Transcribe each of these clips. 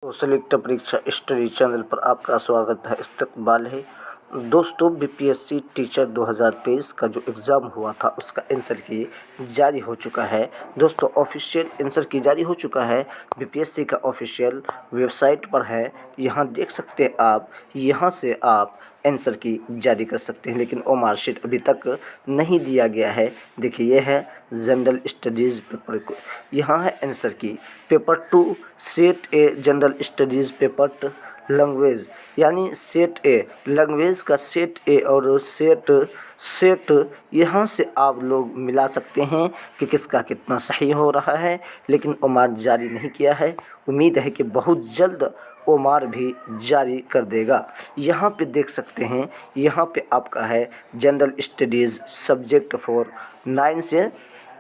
संयुक्त परीक्षा study channel पर आपका स्वागत है। इस्तकबाल है दोस्तों। बीपीएससी टीचर 2023 का जो एग्ज़ाम हुआ था उसका आंसर की जारी हो चुका है दोस्तों। ऑफिशियल आंसर की जारी हो चुका है, बीपीएससी का ऑफिशियल वेबसाइट पर है। यहाँ देख सकते हैं आप, यहाँ से आप आंसर की जारी कर सकते हैं, लेकिन वो मार्कशीट अभी तक नहीं दिया गया है। देखिए ये है जनरल स्टडीज़ पेपर को, यहाँ है आंसर की paper 2 set a general studies paper language, यानी सेट ए लैंग्वेज का सेट ए और सेट यहाँ से आप लोग मिला सकते हैं कि किसका कितना सही हो रहा है, लेकिन ओमार जारी नहीं किया है। उम्मीद है कि बहुत जल्द ओमार भी जारी कर देगा। यहाँ पे देख सकते हैं, यहाँ पे आपका है जनरल स्टडीज़ सब्जेक्ट फॉर 9 से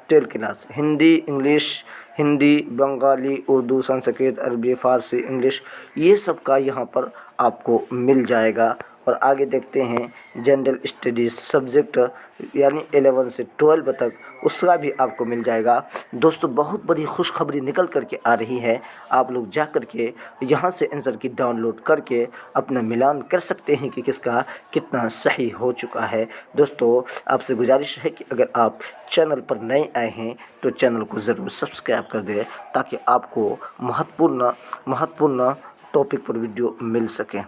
12 क्लास, हिंदी इंग्लिश, हिंदी बंगाली उर्दू संस्कृत अरबी फ़ारसी इंग्लिश, ये सब का यहाँ पर आपको मिल जाएगा। और आगे देखते हैं जनरल स्टडीज़ सब्जेक्ट यानी 11 से 12 तक, उसका भी आपको मिल जाएगा दोस्तों। बहुत बड़ी खुशखबरी निकल कर के आ रही है। आप लोग जा कर के यहाँ से आंसर की डाउनलोड करके अपना मिलान कर सकते हैं कि किसका कितना सही हो चुका है दोस्तों। आपसे गुजारिश है कि अगर आप चैनल पर नए आए हैं तो चैनल को ज़रूर सब्सक्राइब कर दें, ताकि आपको महत्वपूर्ण टॉपिक पर वीडियो मिल सके।